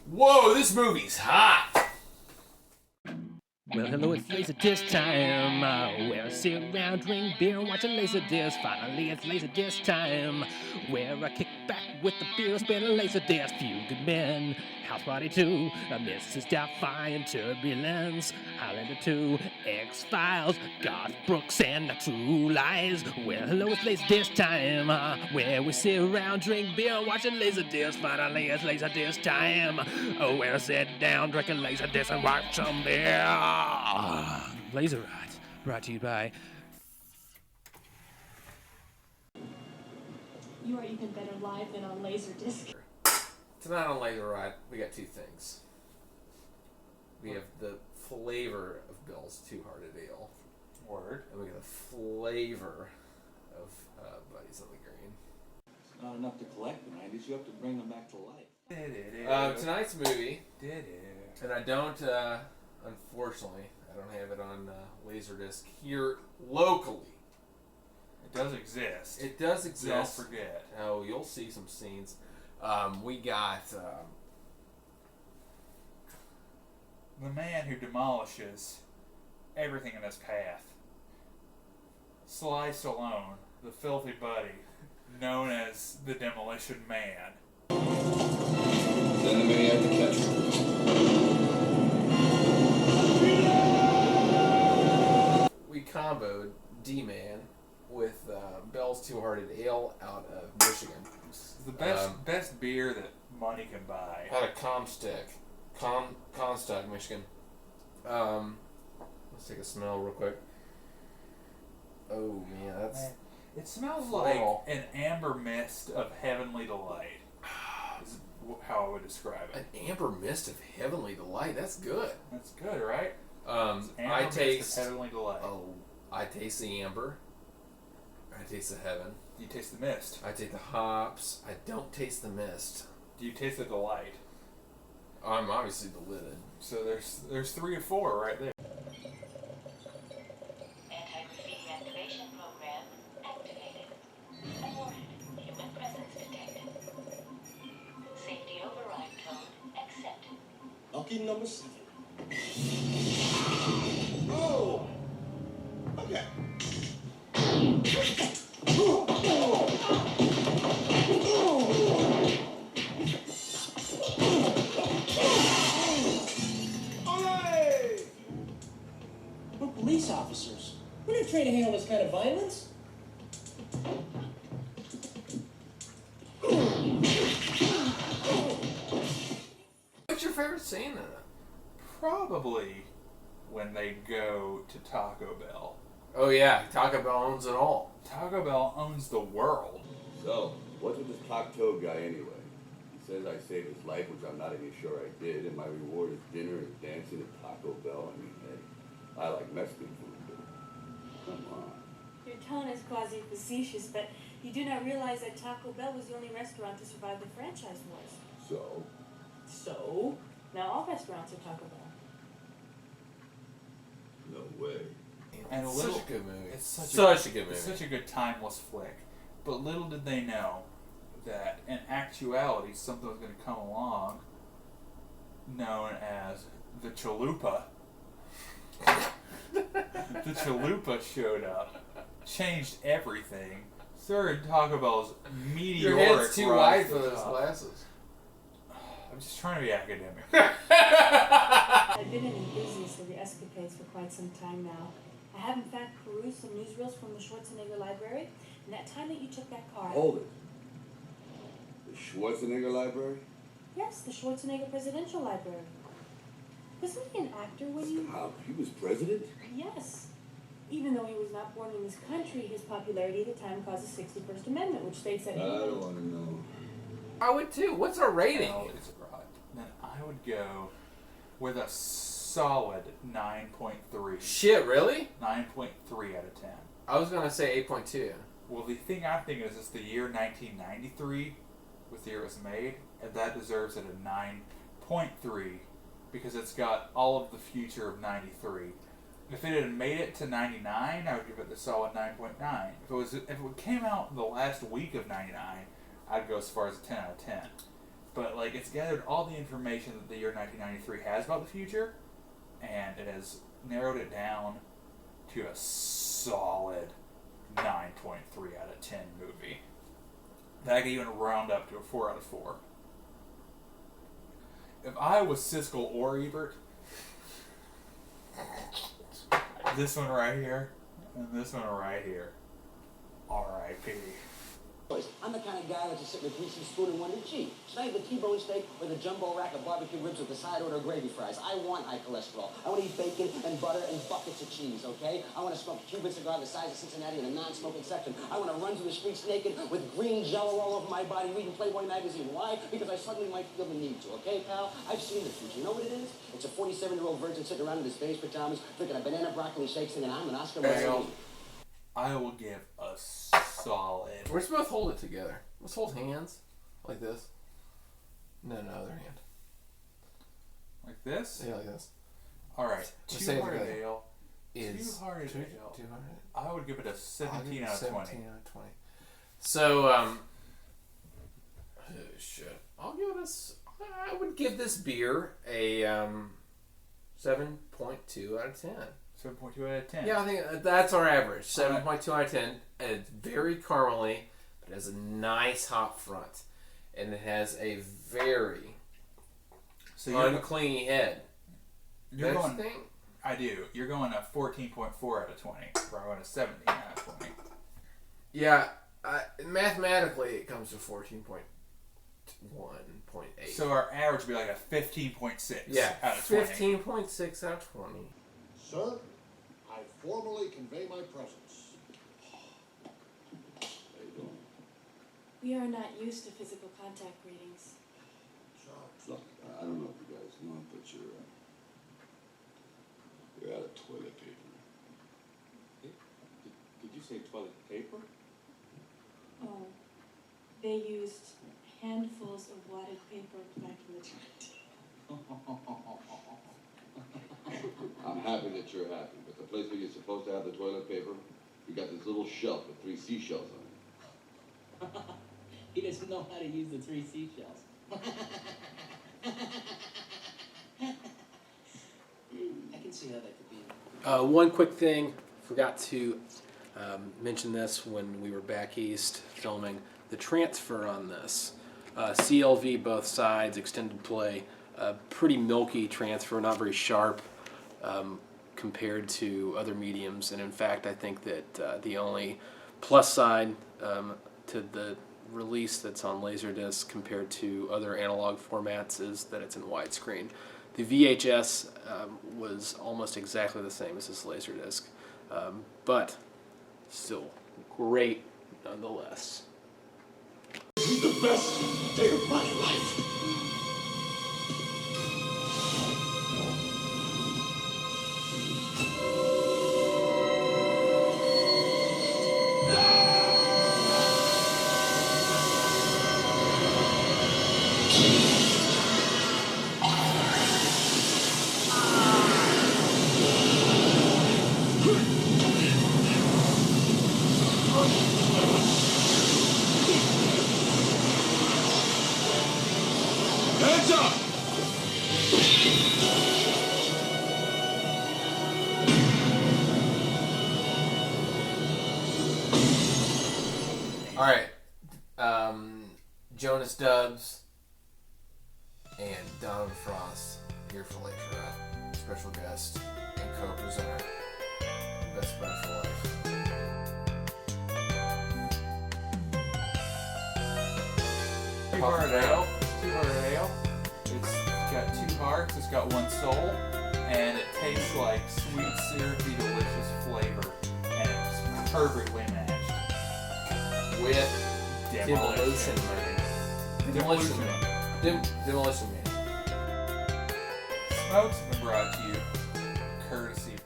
Whoa, this movie's hot! Well, hello, it's LaserDisc time. Where I sit around, drink beer, and watch a LaserDisc. Finally, it's LaserDisc time. Where I kick back with the beer, spin a LaserDisc. Few good men, House Party 2, Mrs. Doubtfire and Turbulence, Highlander 2, X-Files, Garth Brooks, and True Lies. Well, hello, it's LaserDisc time. Where we sit around, drink beer, and watch a LaserDisc. Finally, it's LaserDisc time. Where I sit down, drink a LaserDisc, and watch some beer. LaserRot, brought to you by... You are even better live than on LaserDisc. Tonight on LaserRot, we got two things. We have the flavor of Bill's Two-Hearted Ale. Word. And we got the flavor of Buddies on the Green. It's not enough to collect the 90s, you have to bring them back to life. Tonight's movie, Did it? and I don't, unfortunately, I don't have it on LaserDisc here locally. It does exist. It does exist. Don't forget. Oh, you'll see some scenes. We got The man who demolishes everything in his path. Sly Stallone, the filthy buddy, known as the Demolition Man. Then the maniac to catch him. we comboed D-Man with Bell's Two-Hearted Ale out of Michigan. It's the best beer that money can buy. Out of Comstock, Michigan. Let's take a smell real quick. Oh man, that's... It smells floral. like an amber mist of heavenly delight. Is how I would describe it. An amber mist of heavenly delight. That's good. That's good, right? I Amber taste... mist of heavenly delight. Oh, I taste the amber. I taste the heaven. You taste the mist. I take the hops. I don't taste the mist. Do you taste the delight? I'm obviously delighted. So there's 3 or 4 right there. Anti-graffiti activation program activated. Aborted. Human presence detected. Safety override code accepted. Lucky number 7. Oh! Okay. We're police officers. We're not trained to handle this kind of violence. What's your favorite scene in it? Probably when they go to Taco Bell. Oh yeah, Taco Bell owns it all. Taco Bell owns the world. So, what's with this cocktail guy anyway? He says I saved his life, which I'm not even sure I did, and my reward is dinner and dancing at Taco Bell. I mean, hey, I like Mexican food, but come on. Your tone is quasi-facetious, but you do not realize that Taco Bell was the only restaurant to survive the franchise wars. So? So, now all restaurants are Taco Bell. No way. And It's little, such a good movie. It's Such a good movie. It's such a good timeless flick. But little did they know that in actuality something was going to come along known as the Chalupa. The Chalupa showed up, changed everything, started Taco Bell's meteoric Your head's too rise wide to for the those top. glasses. I'm just trying to be academic. I've been an enthusiast of your escapades for quite some time now. I have in fact perused some newsreels from the Schwarzenegger Library, and that time that you took that car... Hold it. The Schwarzenegger Library? Yes, the Schwarzenegger Presidential Library. Wasn't he an actor when you... How? He was president? Yes. Even though he was not born in this country, his popularity at the time caused the 61st Amendment, which states that I don't want to know. I would too. What's our rating? Well, it's right. Then I would go with a solid 9.3. Shit, really? 9.3 out of 10. I was gonna say 8.2. Well, the thing I'm thinking is it's the year 1993 was the year it was made, and that deserves it a 9.3 because it's got all of the future of 93. If it had made it to 99, I would give it the solid 9.9. If it came out the last week of 99, I'd go as far as a 10 out of 10. But like, it's gathered all the information that the year 1993 has about the future, and it has narrowed it down to a solid 9.3 out of 10 movie. That I could even round up to a 4 out of 4. If I was Siskel or Ebert, this one right here, and this one right here, R.I.P. I'm the kind of guy that just sit with a greasy spoon and wonder, gee, should I have the T-bone steak or the jumbo rack of barbecue ribs with the side order gravy fries? I want high cholesterol. I want to eat bacon and butter and buckets of cheese, okay? I want to smoke a Cuban cigar the size of Cincinnati in a non-smoking section. I want to run through the streets naked with green jello all over my body reading Playboy magazine. Why? Because I suddenly might feel the need to, okay, pal? I've seen the future. You know what it is? It's a 47-year-old virgin sitting around in his beige pajamas drinking a banana broccoli shake singing, I'm an Oscar Mayer. I will give a solid. We're supposed to hold it together. Let's hold hands. Like this. No, other hand. Like this? Yeah, like this. Alright. Two Hearted Ale. Is Two Hearted Ale. I would give it a 17 out of 20. 17 out of 20. So, oh shit. I'll give it I would give this beer a 7.2 out of 10. 7.2 out of 10. Yeah, I think that's our average. 7.2 out of 10. And it's very caramely, but it has a nice hop front. And it has a very unclean head. You're going, I do. You're going a 14.4 out of 20. Or I'm going a 17 out of 20. Yeah, mathematically it comes to 14.1.8. So our average would be like a 15.6 yeah, out of 20. 15.6 out of 20. Sir, I formally convey my presence. How you doing? We are not used to physical contact greetings. Look, I don't know if you guys know, but you're out of toilet paper. Did you say toilet paper? Oh, they used handfuls of wadded paper back in the time. I'm happy that you're happy, but the place where you're supposed to have the toilet paper, you got this little shelf with 3 seashells on it. He doesn't know how to use the 3 seashells. I can see how that could be. One quick thing, forgot to mention this when we were back east filming. The transfer on this, CLV both sides, extended play, pretty milky transfer, not very sharp compared to other mediums. And in fact, I think that the only plus side to the release that's on LaserDisc compared to other analog formats is that it's in widescreen. The VHS was almost exactly the same as this LaserDisc, but still great nonetheless. This is the best day of my life. Hands up! All right, Jonas Dubbs and Donovan Frost here for LaserRot, special guest and co-presenter. Best Friends for Life. Two Hearted Ale. It's got 2 hearts, it's got 1 soul, and it tastes like sweet, syrupy, delicious flavor, and it's perfectly matched With Demolition Man. Demolition Man. Smokes have been brought to you courtesy